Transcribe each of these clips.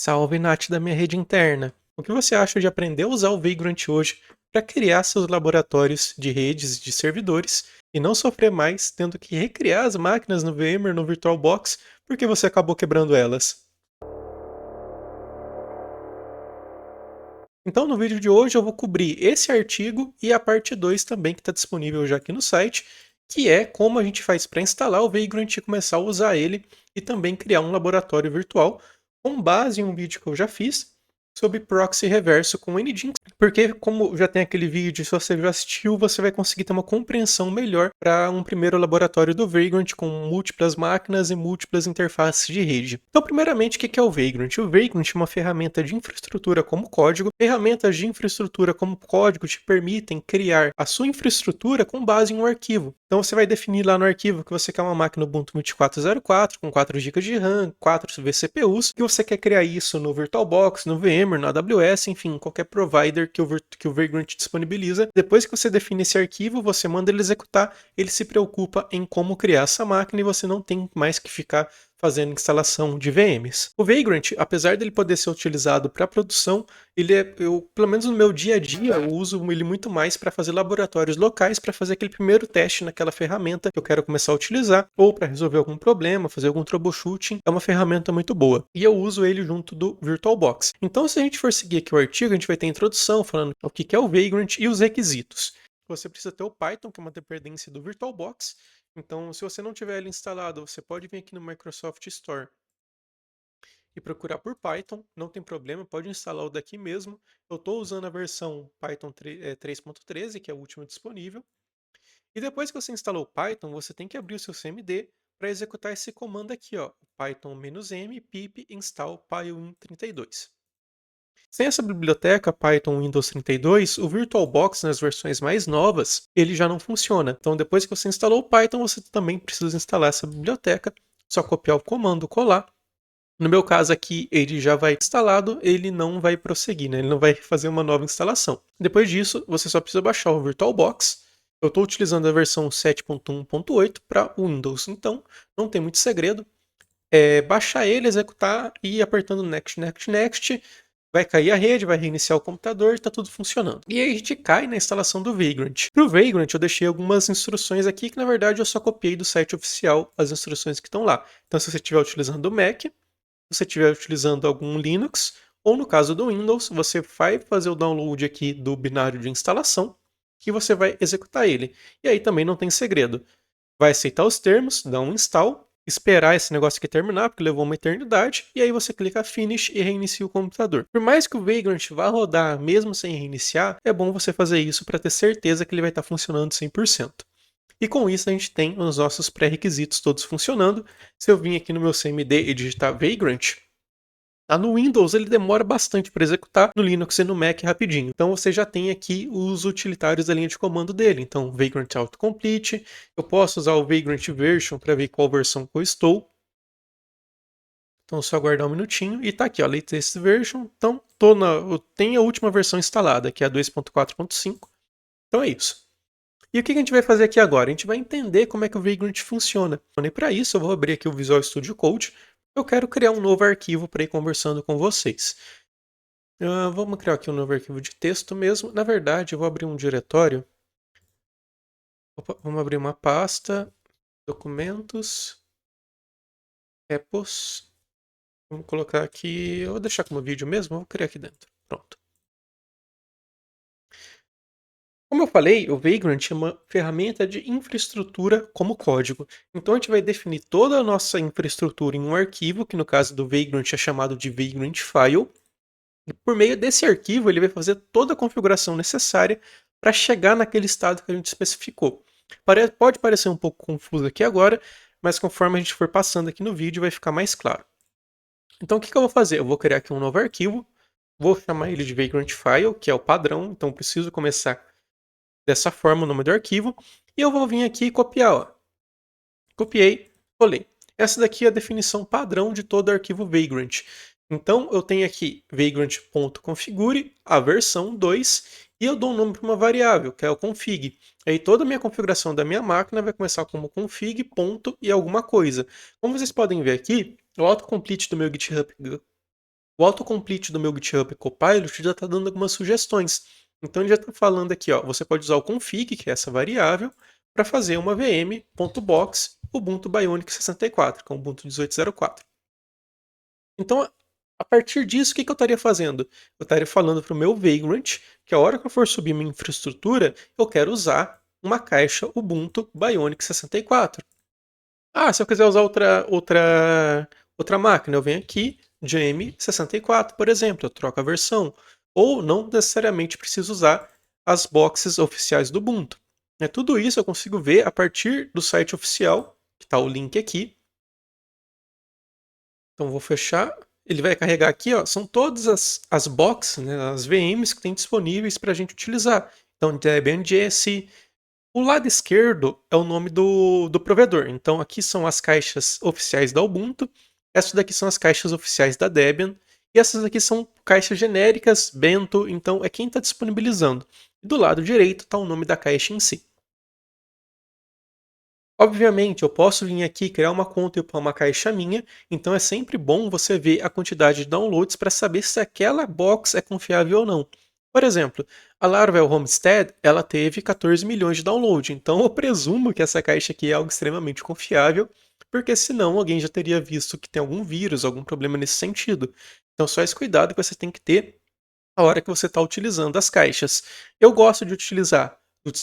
Salve Nath da minha rede interna. O que você acha de aprender a usar o Vagrant hoje para criar seus laboratórios de redes de servidores e não sofrer mais tendo que recriar as máquinas no VMware, no VirtualBox, porque você acabou quebrando elas? Então, no vídeo de hoje eu vou cobrir esse artigo e a parte 2 também que está disponível já aqui no site, que é como a gente faz para instalar o Vagrant e começar a usar ele e também criar um laboratório virtual com base em um vídeo que eu já fiz sobre proxy reverso com Nginx, porque como já tem aquele vídeo, se você já assistiu, você vai conseguir ter uma compreensão melhor para um primeiro laboratório do Vagrant com múltiplas máquinas e múltiplas interfaces de rede. Então, primeiramente, o que é o Vagrant? O Vagrant é uma ferramenta de infraestrutura como código. Ferramentas de infraestrutura como código te permitem criar a sua infraestrutura com base em um arquivo. Então você vai definir lá no arquivo que você quer uma máquina Ubuntu 24.04 com 4 GB de RAM, 4 vCPUs, que você quer criar isso no VirtualBox, no VMware, no AWS, enfim, qualquer provider que o Vagrant disponibiliza. Depois que você define esse arquivo, você manda ele executar, ele se preocupa em como criar essa máquina e você não tem mais que ficar fazendo instalação de VMs. O Vagrant, apesar dele poder ser utilizado para produção, pelo menos no meu dia a dia, eu uso ele muito mais para fazer laboratórios locais, para fazer aquele primeiro teste naquela ferramenta que eu quero começar a utilizar, ou para resolver algum problema, fazer algum troubleshooting. É uma ferramenta muito boa. E eu uso ele junto do VirtualBox. Então, se a gente for seguir aqui o artigo, a gente vai ter a introdução falando o que é o Vagrant e os requisitos. Você precisa ter o Python, que é uma dependência do VirtualBox. Então, se você não tiver ele instalado, você pode vir aqui no Microsoft Store e procurar por Python, não tem problema, pode instalar o daqui mesmo. Eu estou usando a versão Python 3.13, que é a última disponível. E depois que você instalou o Python, você tem que abrir o seu CMD para executar esse comando aqui, ó, python-m pip install pywin32. Sem essa biblioteca Python Windows 32, o VirtualBox nas versões mais novas, ele já não funciona. Então depois que você instalou o Python, você também precisa instalar essa biblioteca, só copiar o comando, colar. No meu caso aqui, ele já vai instalado, ele não vai prosseguir, né? Ele não vai fazer uma nova instalação. Depois disso, você só precisa baixar o VirtualBox. Eu estou utilizando a versão 7.1.8 para Windows, então não tem muito segredo. É baixar ele, executar e ir apertando Next, Next, Next. Vai cair a rede, vai reiniciar o computador e está tudo funcionando. E aí a gente cai na instalação do Vagrant. Para o Vagrant eu deixei algumas instruções aqui que na verdade eu só copiei do site oficial as instruções que estão lá. Então se você estiver utilizando o Mac, se você estiver utilizando algum Linux, ou no caso do Windows, você vai fazer o download aqui do binário de instalação que você vai executar ele. E aí também não tem segredo. Vai aceitar os termos, dá um install, esperar esse negócio aqui terminar, porque levou uma eternidade, e aí você clica Finish e reinicia o computador. Por mais que o Vagrant vá rodar mesmo sem reiniciar, é bom você fazer isso para ter certeza que ele vai estar funcionando 100%. E com isso a gente tem os nossos pré-requisitos todos funcionando. Se eu vim aqui no meu CMD e digitar Vagrant, no Windows ele demora bastante para executar, no Linux e no Mac rapidinho. Então você já tem aqui os utilitários da linha de comando dele. Então Vagrant Autocomplete, eu posso usar o Vagrant Version para ver qual versão que eu estou. Então só aguardar um minutinho e tá aqui, ó, Latest Version. Então eu tenho a última versão instalada, que é a 2.4.5. Então é isso. E o que a gente vai fazer aqui agora? A gente vai entender como é que o Vagrant funciona. E para isso eu vou abrir aqui o Visual Studio Code. Eu quero criar um novo arquivo para ir conversando com vocês. Vamos criar aqui um novo arquivo de texto mesmo. Na verdade, eu vou abrir um diretório. Vamos abrir uma pasta, documentos, repos. Vamos colocar aqui, eu vou deixar como vídeo mesmo, vou criar aqui dentro. Pronto. Como eu falei, o Vagrant é uma ferramenta de infraestrutura como código. Então a gente vai definir toda a nossa infraestrutura em um arquivo, que no caso do Vagrant é chamado de Vagrant File. E por meio desse arquivo, ele vai fazer toda a configuração necessária para chegar naquele estado que a gente especificou. Pode parecer um pouco confuso aqui agora, mas conforme a gente for passando aqui no vídeo, vai ficar mais claro. Então, o que eu vou fazer? Eu vou criar aqui um novo arquivo, vou chamar ele de Vagrant File, que é o padrão, então preciso começar dessa forma o nome do arquivo, e eu vou vir aqui e copiar. Ó. Copiei, colei. Essa daqui é a definição padrão de todo arquivo Vagrant. Então, eu tenho aqui vagrant.configure, a versão 2, e eu dou um nome para uma variável, que é o config. Aí toda a minha configuração da minha máquina vai começar como config, ponto e alguma coisa. Como vocês podem ver aqui, o autocomplete do meu GitHub O autocomplete do meu GitHub Copilot já está dando algumas sugestões. Então ele já está falando aqui, ó, você pode usar o config, que é essa variável, para fazer uma vm.box Ubuntu Bionic 64, com Ubuntu 18.04. Então, a partir disso, o que eu estaria fazendo? Eu estaria falando para o meu Vagrant que a hora que eu for subir minha infraestrutura, eu quero usar uma caixa Ubuntu Bionic 64. Ah, se eu quiser usar outra máquina, eu venho aqui, Jam 64, por exemplo, eu troco a versão. Ou não necessariamente preciso usar as boxes oficiais do Ubuntu. Tudo isso eu consigo ver a partir do site oficial, que está o link aqui. Então vou fechar. Ele vai carregar aqui, ó, são todas as boxes, né, as VMs que tem disponíveis para a gente utilizar. Então, Debian JS. O lado esquerdo é o nome do provedor. Então, aqui são as caixas oficiais da Ubuntu. Essas daqui são as caixas oficiais da Debian. E essas aqui são caixas genéricas, Bento. Então, é quem está disponibilizando. E do lado direito está o nome da caixa em si. Obviamente, eu posso vir aqui criar uma conta e upar uma caixa minha, então é sempre bom você ver a quantidade de downloads para saber se aquela box é confiável ou não. Por exemplo, a Laravel Homestead, ela teve 14 milhões de downloads, então eu presumo que essa caixa aqui é algo extremamente confiável, porque senão alguém já teria visto que tem algum vírus, algum problema nesse sentido. Então só esse cuidado que você tem que ter a hora que você está utilizando as caixas. Eu gosto de utilizar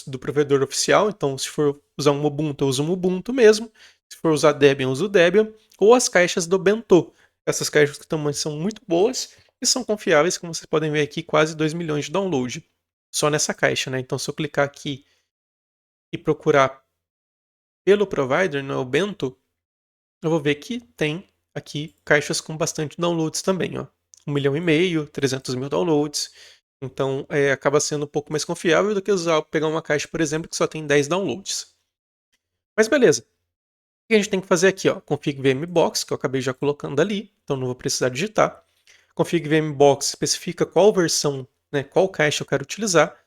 do provedor oficial, então se for usar um Ubuntu, eu uso um Ubuntu mesmo. Se for usar Debian, eu uso o Debian. Ou as caixas do Bento. Essas caixas que também são muito boas e são confiáveis, como vocês podem ver aqui, quase 2 milhões de download. Só nessa caixa, né? Então se eu clicar aqui e procurar pelo provider, no Bento, eu vou ver que tem aqui caixas com bastante downloads também, ó. 1,5 milhão, 300 mil downloads. Então, acaba sendo um pouco mais confiável do que pegar uma caixa, por exemplo, que só tem 10 downloads. Mas beleza. O que a gente tem que fazer aqui? Ó? Config vmbox, que eu acabei já colocando ali, então não vou precisar digitar. Config vmbox especifica qual versão, né, qual caixa eu quero utilizar.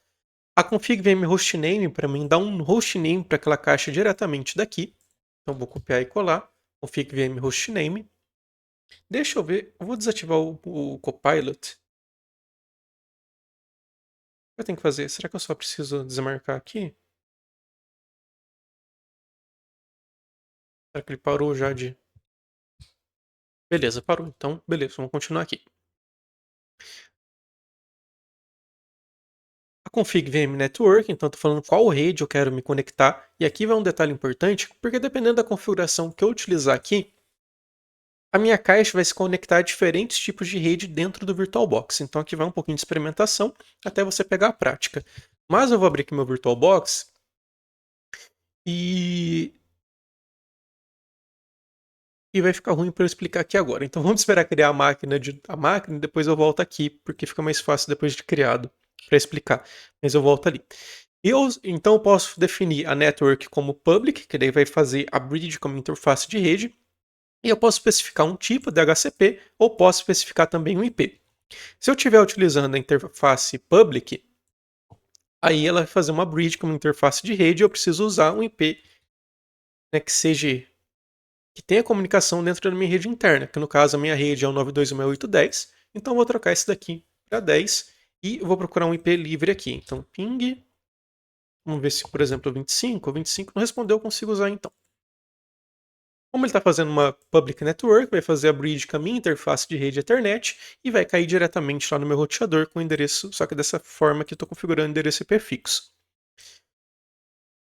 A config vmhostname, para mim, dá um hostname para aquela caixa diretamente daqui. Então, vou copiar e colar. Config vmhostname. Deixa eu ver, eu vou desativar o Copilot. O que eu tenho que fazer? Será que eu só preciso desmarcar aqui? Será que ele parou já de... Beleza, parou. Então, beleza, vamos continuar aqui. A config VM Network, então estou falando qual rede eu quero me conectar. E aqui vai um detalhe importante, porque dependendo da configuração que eu utilizar aqui, a minha caixa vai se conectar a diferentes tipos de rede dentro do VirtualBox. Então aqui vai um pouquinho de experimentação até você pegar a prática. Mas eu vou abrir aqui meu VirtualBox e vai ficar ruim para eu explicar aqui agora. Então vamos esperar criar a máquina e depois eu volto aqui, porque fica mais fácil depois de criado para explicar. Mas eu volto ali. Então eu posso definir a network como public, que daí vai fazer a bridge como interface de rede. E eu posso especificar um tipo de HCP ou posso especificar também um IP. Se eu estiver utilizando a interface public, aí ela vai fazer uma bridge como interface de rede e eu preciso usar um IP, né, que tenha comunicação dentro da minha rede interna, que no caso a minha rede é o 92.168.10, então eu vou trocar esse daqui para 10 e eu vou procurar um IP livre aqui. Então ping, vamos ver se por exemplo o 25 não respondeu, eu consigo usar então. Como ele está fazendo uma public network, vai fazer a bridge com a minha interface de rede Ethernet e vai cair diretamente lá no meu roteador com o endereço, só que dessa forma que eu estou configurando o endereço IP fixo.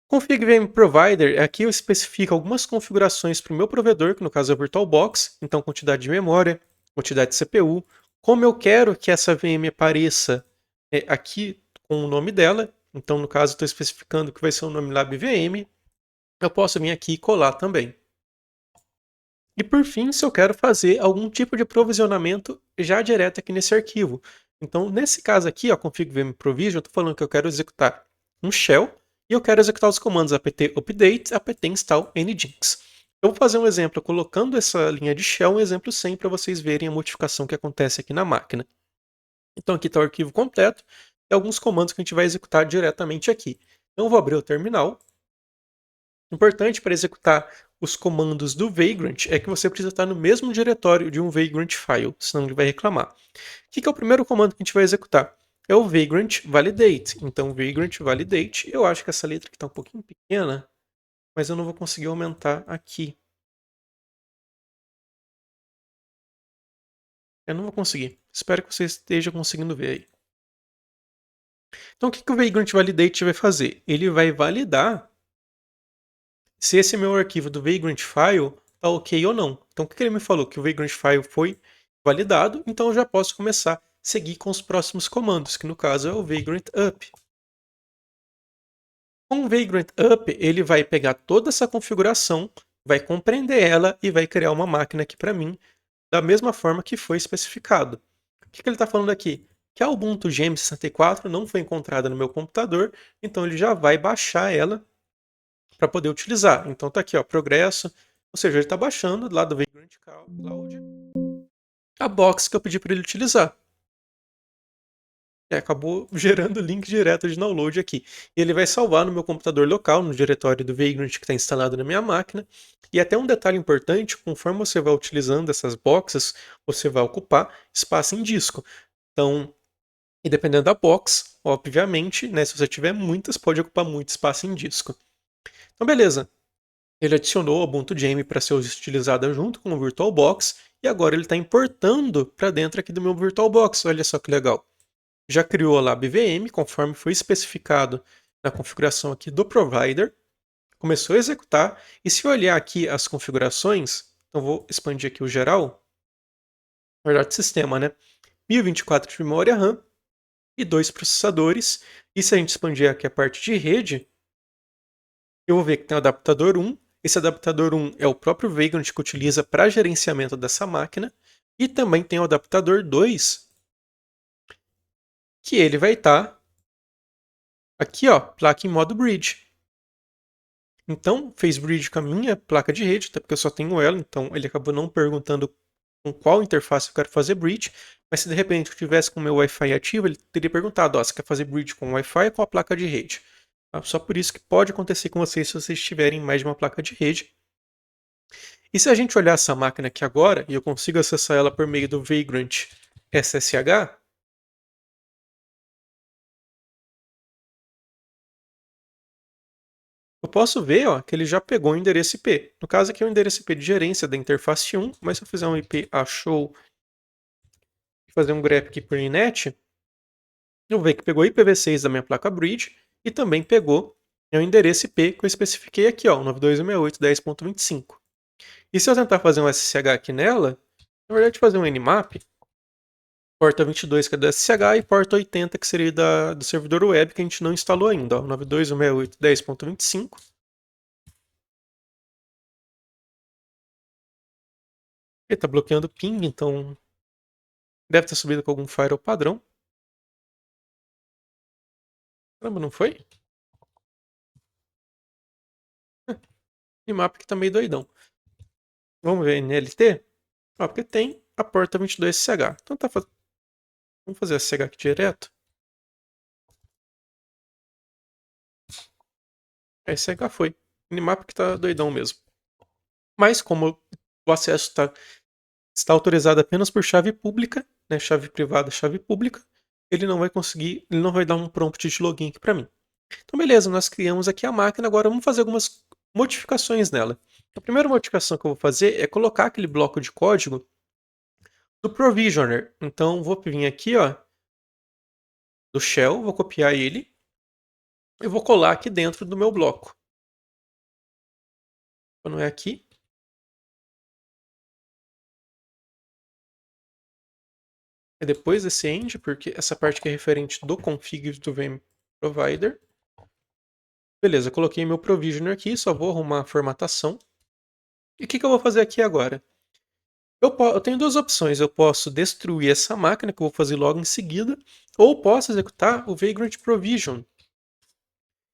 Config VM Provider, aqui eu especifico algumas configurações para o meu provedor, que no caso é o VirtualBox, então quantidade de memória, quantidade de CPU, como eu quero que essa VM apareça aqui com o nome dela, então no caso estou especificando que vai ser o nome LabVM, eu posso vir aqui e colar também. E por fim, se eu quero fazer algum tipo de provisionamento já direto aqui nesse arquivo. Então, nesse caso aqui, ó, config vm provision, eu estou falando que eu quero executar um shell e eu quero executar os comandos apt update, apt install nginx. Eu vou fazer um exemplo colocando essa linha de shell, um exemplo sem para vocês verem a modificação que acontece aqui na máquina. Então aqui está o arquivo completo e alguns comandos que a gente vai executar diretamente aqui. Então eu vou abrir o terminal. Importante para executar os comandos do Vagrant é que você precisa estar no mesmo diretório de um Vagrant file, senão ele vai reclamar. O que é o primeiro comando que a gente vai executar? É o Vagrant Validate. Então, Vagrant Validate, eu acho que essa letra aqui está um pouquinho pequena, mas eu não vou conseguir aumentar aqui. Eu não vou conseguir. Espero que você esteja conseguindo ver aí. Então, o que o Vagrant Validate vai fazer? Ele vai validar se esse meu arquivo do Vagrant File está ok ou não. Então, o que ele me falou? Que o Vagrant File foi validado, então eu já posso começar a seguir com os próximos comandos, que no caso é o Vagrant Up. Com o Vagrant Up, ele vai pegar toda essa configuração, vai compreender ela e vai criar uma máquina aqui para mim, da mesma forma que foi especificado. O que ele está falando aqui? Que a Ubuntu GM64 não foi encontrada no meu computador, então ele já vai baixar ela para poder utilizar. Então tá aqui, ó, progresso, ou seja, ele está baixando lá do Vagrant Cloud a box que eu pedi para ele utilizar. Acabou gerando o link direto de download aqui. E ele vai salvar no meu computador local, no diretório do Vagrant que está instalado na minha máquina. E até um detalhe importante, conforme você vai utilizando essas boxes, você vai ocupar espaço em disco. Então, e dependendo da box, obviamente, né, se você tiver muitas, pode ocupar muito espaço em disco. Então, beleza. Ele adicionou a Ubuntu Jam para ser utilizada junto com o VirtualBox e agora ele está importando para dentro aqui do meu VirtualBox. Olha só que legal. Já criou lá a BVM, conforme foi especificado na configuração aqui do provider, começou a executar, e se eu olhar aqui as configurações, então vou expandir aqui o geral, na verdade sistema, né? 1024 de memória RAM e 2 processadores, e se a gente expandir aqui a parte de rede, eu vou ver que tem o adaptador 1, esse adaptador 1 é o próprio Vagrant que utiliza para gerenciamento dessa máquina, e também tem o adaptador 2, que ele vai estar aqui, ó, placa em modo bridge. Então, fez bridge com a minha placa de rede, até porque eu só tenho ela, então ele acabou não perguntando com qual interface eu quero fazer bridge, mas se de repente eu tivesse com o meu Wi-Fi ativo, ele teria perguntado, ó, você quer fazer bridge com o Wi-Fi ou com a placa de rede? Só por isso que pode acontecer com vocês se vocês tiverem mais de uma placa de rede. E se a gente olhar essa máquina aqui agora, e eu consigo acessar ela por meio do Vagrant SSH, eu posso ver, ó, que ele já pegou o endereço IP. No caso aqui é o endereço IP de gerência da interface 1, mas se eu fizer um IP show e fazer um grep aqui por inet, eu vou ver que pegou o IPv6 da minha placa bridge e também pegou o endereço IP que eu especifiquei aqui, ó, 92.168.10.25. E se eu tentar fazer um SSH aqui nela, na verdade fazer um nmap, porta 22 que é do SSH e porta 80 que seria do servidor web que a gente não instalou ainda, ó, 92.168.10.25. Ele está bloqueando o ping, então deve ter subido com algum firewall padrão. Caramba, não foi? O nmap que tá meio doidão. Vamos ver NLT? Ó, porque tem a porta 22 SSH. Então tá fazendo. Vamos fazer SSH aqui direto. A SSH foi. Nmap que tá doidão mesmo. Mas como o acesso está autorizado apenas por chave pública, né, chave privada, chave pública, ele não vai conseguir, ele não vai dar um prompt de login aqui para mim. Então beleza, nós criamos aqui a máquina, agora vamos fazer algumas modificações nela. A primeira modificação que eu vou fazer é colocar aquele bloco de código do Provisioner. Então vou vir aqui, ó, do shell, vou copiar ele e vou colar aqui dentro do meu bloco. Quando é aqui, é depois desse end, porque essa parte que é referente do config do VM Provider. Beleza, coloquei meu Provisioner aqui, só vou arrumar a formatação. E o que eu vou fazer aqui agora? Eu tenho duas opções, eu posso destruir essa máquina, que eu vou fazer logo em seguida, ou posso executar o Vagrant Provision,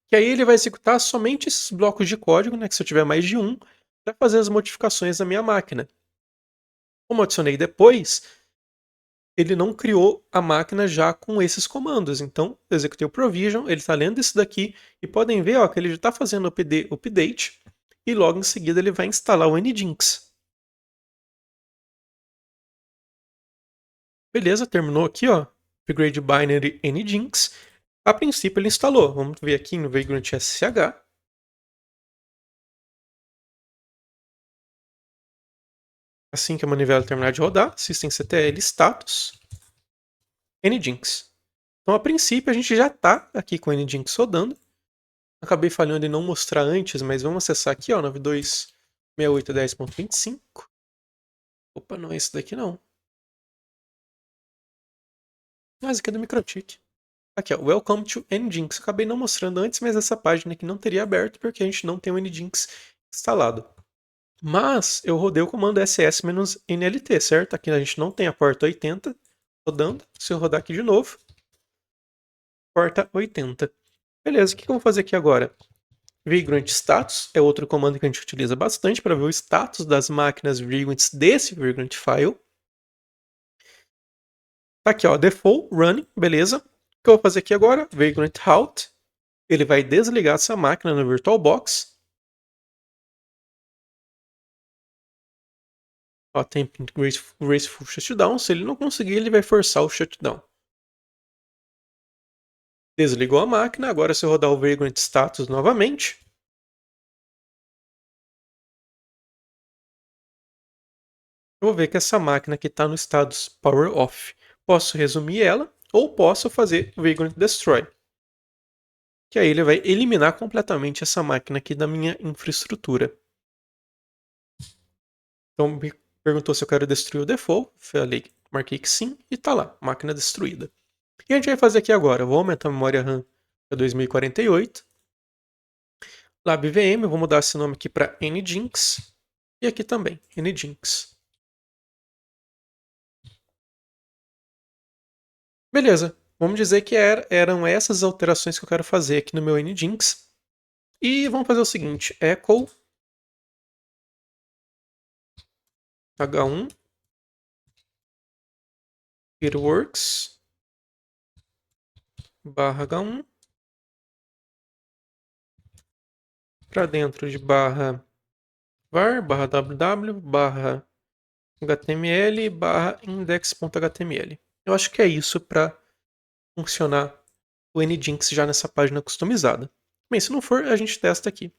que aí ele vai executar somente esses blocos de código, né, que se eu tiver mais de um, para fazer as modificações na minha máquina. Como eu adicionei depois, ele não criou a máquina já com esses comandos. Então, eu executei o provision, ele está lendo isso daqui, e podem ver ó, que ele já está fazendo o update, e logo em seguida ele vai instalar o Nginx. Beleza, terminou aqui, ó, upgrade binary Nginx. A princípio ele instalou. Vamos ver aqui no Vagrant SSH. Assim que a manivela terminar de rodar, systemctl status Nginx. Então, a princípio, a gente já está aqui com o Nginx rodando. Acabei falhando em não mostrar antes, mas vamos acessar aqui, ó, 92.6810.25. Opa, não é esse daqui não. Ah, esse aqui é do MikroTik. Aqui, ó, Welcome to Nginx. Acabei não mostrando antes, mas essa página aqui não teria aberto porque a gente não tem o Nginx instalado. Mas eu rodei o comando ss-nlt, certo? Aqui a gente não tem a porta 80 rodando. Se eu rodar aqui de novo, porta 80. Beleza, o que eu vou fazer aqui agora? Vagrant Status é outro comando que a gente utiliza bastante para ver o status das máquinas Vagrants desse Vagrant File. Tá aqui, ó, Default Running, beleza. O que eu vou fazer aqui agora? Vagrant Halt. Ele vai desligar essa máquina no VirtualBox. Ó, tem Graceful Shutdown. Se ele não conseguir, ele vai forçar o shutdown. Desligou a máquina. Agora, se eu rodar o Vagrant Status novamente, eu vou ver que essa máquina aqui está no status Power Off. Posso resumir ela, ou posso fazer Vagrant Destroy. Que aí ele vai eliminar completamente essa máquina aqui da minha infraestrutura. Então, me perguntou se eu quero destruir o default. Falei, marquei que sim, e tá lá, máquina destruída. O que a gente vai fazer aqui agora? Eu vou aumentar a memória RAM para 2048. LabVM, eu vou mudar esse nome aqui para Nginx. E aqui também, Nginx. Beleza, vamos dizer que eram essas alterações que eu quero fazer aqui no meu Nginx. E vamos fazer o seguinte, echo h1 itworks /h1 para dentro de barra var, barra ww, barra html, barra index.html. Eu acho que é isso para funcionar o Nginx já nessa página customizada. Bem, se não for, a gente testa aqui.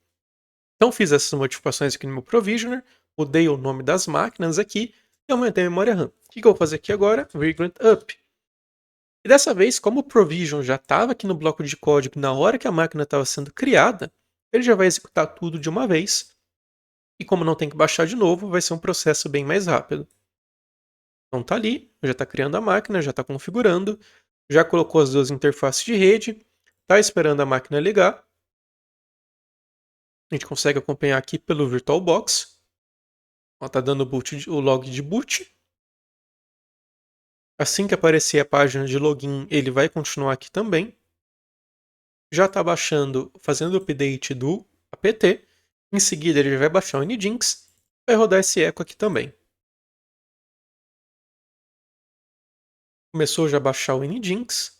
Então fiz essas modificações aqui no meu Provisioner, mudei o nome das máquinas aqui e aumentei a memória RAM. O que eu vou fazer aqui agora? Vagrant Up. E dessa vez, como o Provision já estava aqui no bloco de código na hora que a máquina estava sendo criada, ele já vai executar tudo de uma vez. E como não tem que baixar de novo, vai ser um processo bem mais rápido. Então tá ali, já está criando a máquina, já está configurando, já colocou as duas interfaces de rede, está esperando a máquina ligar. A gente consegue acompanhar aqui pelo VirtualBox. Está dando o log de boot. Assim que aparecer a página de login, ele vai continuar aqui também. Já está baixando, fazendo o update do apt. Em seguida ele vai baixar o Nginx. Vai rodar esse eco aqui também. Começou já a baixar o Nginx.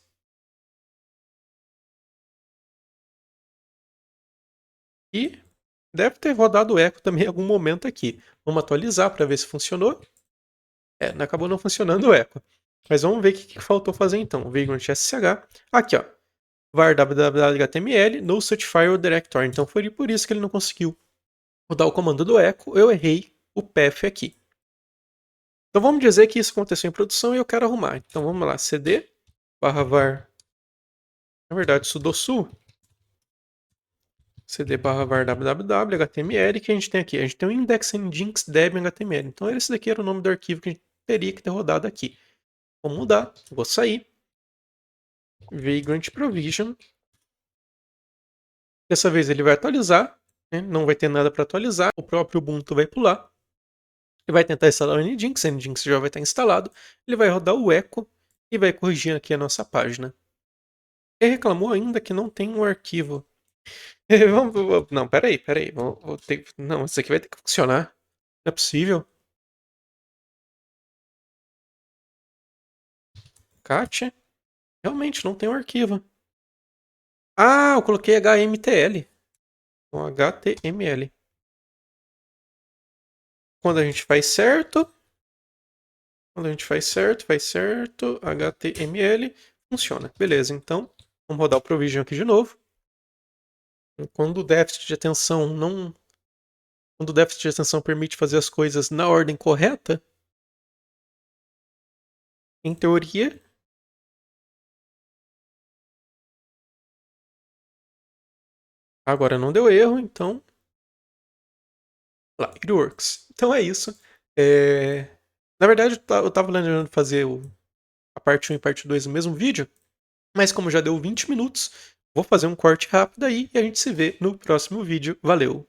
E deve ter rodado o eco também em algum momento aqui. Vamos atualizar para ver se funcionou. Acabou não funcionando o eco. Mas vamos ver o que faltou fazer então. Vagrant SSH. Aqui, ó. var www.html no such file directory. Então foi por isso que ele não conseguiu rodar o comando do echo. Eu errei o path aqui. Então vamos dizer que isso aconteceu em produção e eu quero arrumar. Então vamos lá, cd /var, na verdade sudosu, cd /var www html, que a gente tem aqui. A gente tem o index nginx debian html. Então esse daqui era o nome do arquivo que a gente teria que ter rodado aqui. Vou mudar, vou sair. Vagrant provision. Dessa vez ele vai atualizar, né? Não vai ter nada para atualizar. O próprio Ubuntu vai pular. Ele vai tentar instalar o Nginx já vai estar instalado. Ele vai rodar o echo e vai corrigir aqui a nossa página. Ele reclamou ainda que não tem um arquivo. Não, peraí. Não, isso aqui vai ter que funcionar. Não é possível. Cat. Realmente, não tem um arquivo. Ah, eu coloquei HMTL. Com HTML. Quando a gente faz certo, faz certo, HTML, funciona. Beleza, então, vamos rodar o Provision aqui de novo. Quando o déficit de atenção não... Quando o déficit de atenção permite fazer as coisas na ordem correta, em teoria... Agora não deu erro, então... Lá, it works. Então é isso. Na verdade, eu tava planejando fazer a parte 1 e parte 2 no mesmo vídeo, mas como já deu 20 minutos, vou fazer um corte rápido aí e a gente se vê no próximo vídeo. Valeu!